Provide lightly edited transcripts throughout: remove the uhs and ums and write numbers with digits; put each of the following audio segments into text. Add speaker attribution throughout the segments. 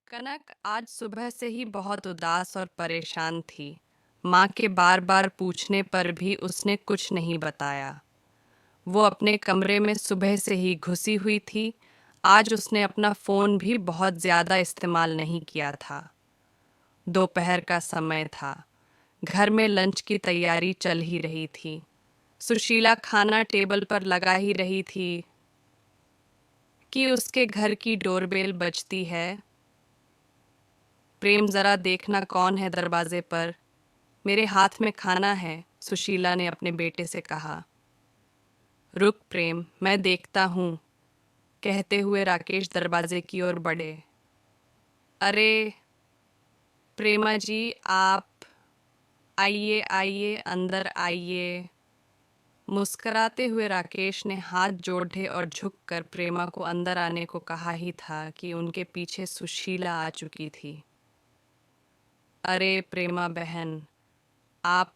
Speaker 1: कनक आज सुबह से ही बहुत उदास और परेशान थी। माँ के बार बार पूछने पर भी उसने कुछ नहीं बताया। वो अपने कमरे में सुबह से ही घुसी हुई थी। आज उसने अपना फ़ोन भी बहुत ज़्यादा इस्तेमाल नहीं किया था। दोपहर का समय था। घर में लंच की तैयारी चल ही रही थी। सुशीला खाना टेबल पर लगा ही रही थी कि उसके घर की डोरबेल बजती है। प्रेम, ज़रा देखना कौन है दरवाजे पर। मेरे हाथ में खाना है, सुशीला ने अपने बेटे से कहा। रुक प्रेम, मैं देखता हूँ, कहते हुए राकेश दरवाजे की ओर बढ़े। अरे प्रेमा जी, आप आइए आइए, अंदर आइए। मुस्कराते हुए राकेश ने हाथ जोड़े और झुककर प्रेमा को अंदर आने को कहा ही था कि उनके पीछे सुशीला आ चुकी थी। अरे प्रेमा बहन, आप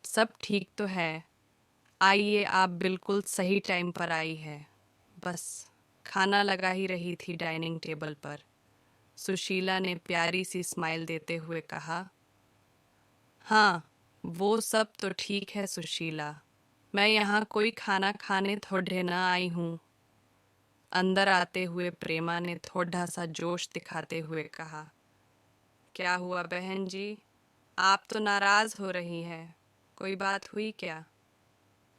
Speaker 1: सब ठीक तो है? आइए, आप बिल्कुल सही टाइम पर आई है। बस खाना लगा ही रही थी डाइनिंग टेबल पर, सुशीला ने प्यारी सी स्माइल देते हुए कहा। हाँ, वो सब तो ठीक है सुशीला, मैं यहाँ कोई खाना खाने थोड़े ना आई हूँ। अंदर आते हुए प्रेमा ने थोड़ा सा जोश दिखाते हुए कहा। क्या हुआ बहन जी, आप तो नाराज़ हो रही हैं, कोई बात हुई क्या?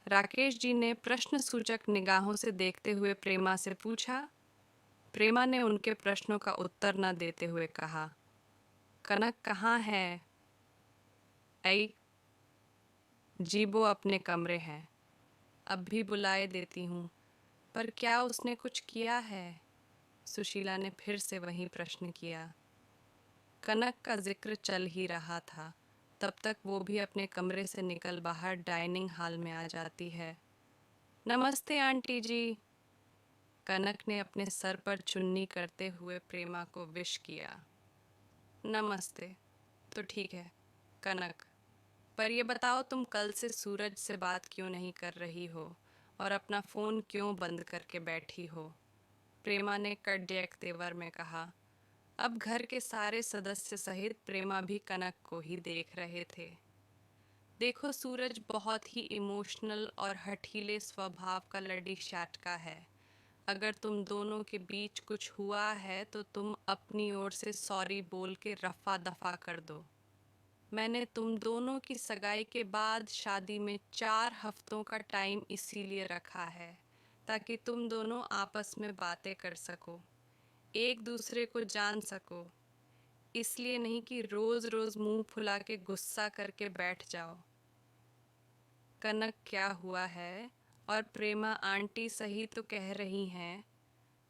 Speaker 1: राकेश जी ने प्रश्न सूचक निगाहों से देखते हुए प्रेमा से पूछा। प्रेमा ने उनके प्रश्नों का उत्तर न देते हुए कहा। कनक कहाँ है? आई जी, वो अपने कमरे हैं, अब भी बुलाए देती हूँ। पर क्या उसने कुछ किया है? सुशीला ने फिर से वही प्रश्न किया। कनक का जिक्र चल ही रहा था, तब तक वो भी अपने कमरे से निकल बाहर डाइनिंग हॉल में आ जाती है। नमस्ते आंटी जी, कनक ने अपने सर पर चुन्नी करते हुए प्रेमा को विश किया। नमस्ते, तो ठीक है कनक, पर ये बताओ तुम कल से सूरज से बात क्यों नहीं कर रही हो और अपना फ़ोन क्यों बंद करके बैठी हो? प्रेमा ने कड़क तेवर में कहा। अब घर के सारे सदस्य सहित प्रेमा भी कनक को ही देख रहे थे। देखो, सूरज बहुत ही इमोशनल और हठीले स्वभाव का लड़ी शाटका है। अगर तुम दोनों के बीच कुछ हुआ है तो तुम अपनी ओर से सॉरी बोल के रफा दफा कर दो। मैंने तुम दोनों की सगाई के बाद शादी में 4 हफ्तों का टाइम इसीलिए रखा है ताकि तुम दोनों आपस में बातें कर सको, एक दूसरे को जान सको। इसलिए नहीं कि रोज रोज मुंह फुला के गुस्सा करके बैठ जाओ। कनक, क्या हुआ है? और प्रेमा आंटी सही तो कह रही हैं।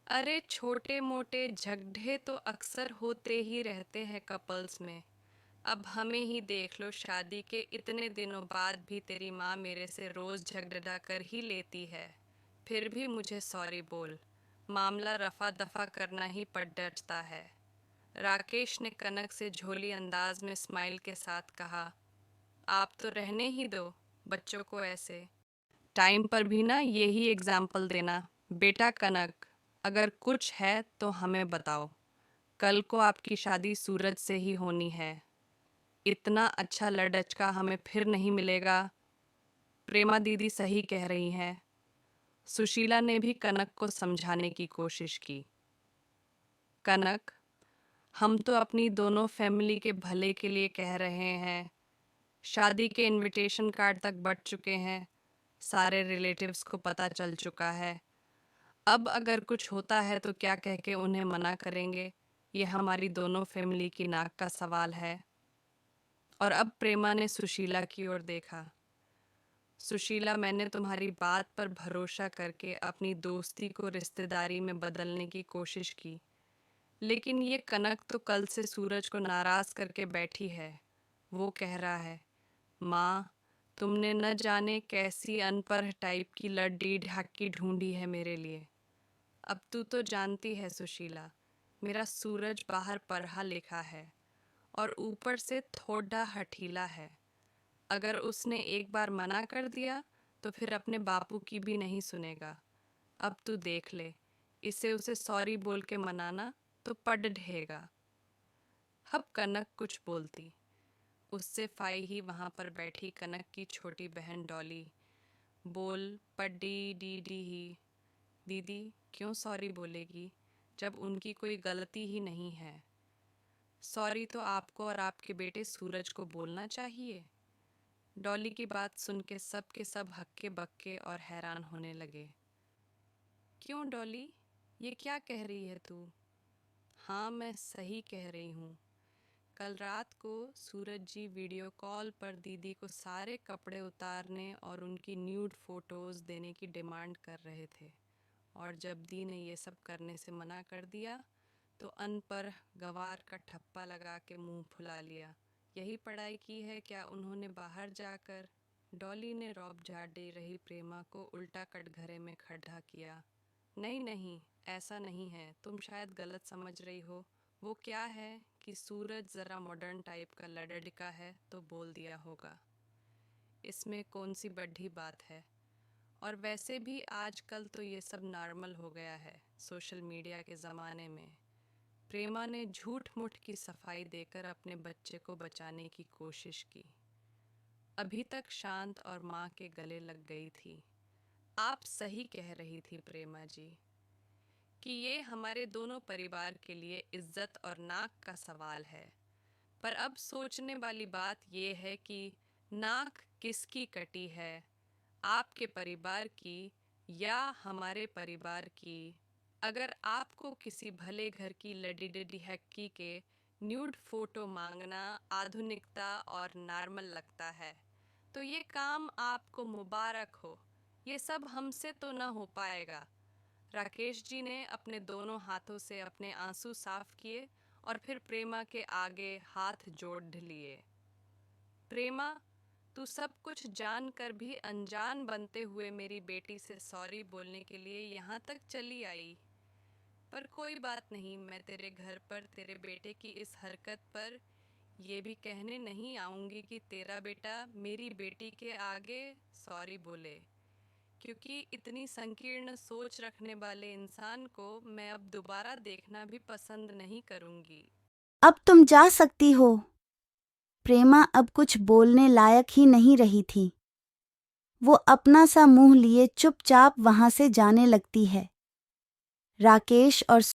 Speaker 1: अरे छोटे मोटे झगड़े तो अक्सर होते ही रहते हैं कपल्स में। अब हमें ही देख लो, शादी के इतने दिनों बाद भी तेरी माँ मेरे से रोज़ झगड़ा कर ही लेती है। फिर भी मुझे सॉरी बोल, मामला रफा दफा करना ही पड़ डरता है। राकेश ने कनक से झोली अंदाज में स्माइल के साथ कहा। आप तो रहने ही दो बच्चों को ऐसे। टाइम पर भी ना यही एग्जाम्पल देना। बेटा कनक, अगर कुछ है तो हमें बताओ। कल को आपकी शादी सूरज से ही होनी है। इतना अच्छा लड़का हमें फिर नहीं मिलेगा। प्रेमा दीदी सही कह रही हैं। सुशीला ने भी कनक को समझाने की कोशिश की। कनक, हम तो अपनी दोनों फैमिली के भले के लिए कह रहे हैं। शादी के इनविटेशन कार्ड तक बढ़ चुके हैं, सारे रिलेटिव्स को पता चल चुका है। अब अगर कुछ होता है तो क्या कह के उन्हें मना करेंगे, ये हमारी दोनों फैमिली की नाक का सवाल है। और अब प्रेमा ने सुशीला की ओर देखा। सुशीला, मैंने तुम्हारी बात पर भरोसा करके अपनी दोस्ती को रिश्तेदारी में बदलने की कोशिश की, लेकिन ये कनक तो कल से सूरज को नाराज़ करके बैठी है। वो कह रहा है, माँ, तुमने न जाने कैसी अनपढ़ टाइप की लड्डी ढाकी ढूंढी है मेरे लिए। अब तू तो जानती है सुशीला, मेरा सूरज बाहर पढ़ा लिखा है और ऊपर से थोड़ा हठीला है। अगर उसने एक बार मना कर दिया तो फिर अपने बापू की भी नहीं सुनेगा। अब तू देख ले, इसे उसे सॉरी बोल के मनाना तो पड़ ढहेगा। अब कनक कुछ बोलती, उससे फाई ही वहाँ पर बैठी कनक की छोटी बहन डॉली बोल पड्डी डी डी ही। दीदी क्यों सॉरी बोलेगी जब उनकी कोई गलती ही नहीं है? सॉरी तो आपको और आपके बेटे सूरज को बोलना चाहिए। डॉली की बात सुन के सब हक्के बक्के और हैरान होने लगे। क्यों डॉली, ये क्या कह रही है तू? हाँ मैं सही कह रही हूँ। कल रात को सूरज जी वीडियो कॉल पर दीदी को सारे कपड़े उतारने और उनकी न्यूड फोटोज़ देने की डिमांड कर रहे थे, और जब दी ने ये सब करने से मना कर दिया तो अन पर गंवार का ठप्पा लगा के मुंह फुला लिया। यही पढ़ाई की है क्या उन्होंने बाहर जाकर? डॉली ने रौब झाड़ रही प्रेमा को उल्टा कटघरे में खड़ा किया। नहीं नहीं, ऐसा नहीं है, तुम शायद गलत समझ रही हो। वो क्या है कि सूरज ज़रा मॉडर्न टाइप का लड़का है तो बोल दिया होगा। इसमें कौन सी बड़ी बात है? और वैसे भी आजकल तो ये सब नॉर्मल हो गया है सोशल मीडिया के ज़माने में। प्रेमा ने झूठ मूठ की सफाई देकर अपने बच्चे को बचाने की कोशिश की। अभी तक शांत और माँ के गले लग गई थी। आप सही कह रही थी प्रेमा जी कि ये हमारे दोनों परिवार के लिए इज्जत और नाक का सवाल है। पर अब सोचने वाली बात ये है कि नाक किसकी कटी है, आपके परिवार की या हमारे परिवार की? अगर आपको किसी भले घर की लडी डडी हक्की के न्यूड फोटो मांगना आधुनिकता और नॉर्मल लगता है तो ये काम आपको मुबारक हो। ये सब हमसे तो न हो पाएगा। राकेश जी ने अपने दोनों हाथों से अपने आंसू साफ किए और फिर प्रेमा के आगे हाथ जोड़ लिए। प्रेमा, तू सब कुछ जानकर भी अनजान बनते हुए मेरी बेटी से सॉरी बोलने के लिए यहाँ तक चली आई। पर कोई बात नहीं, मैं तेरे घर पर तेरे बेटे की इस हरकत पर ये भी कहने नहीं आऊँगी कि तेरा बेटा मेरी बेटी के आगे सॉरी बोले, क्योंकि इतनी संकीर्ण सोच रखने वाले इंसान को मैं अब दोबारा देखना भी पसंद नहीं करूँगी।
Speaker 2: अब तुम जा सकती हो। प्रेमा अब कुछ बोलने लायक ही नहीं रही थी। वो अपना सा मुंह लिए चुपचाप वहां से जाने लगती है। राकेश और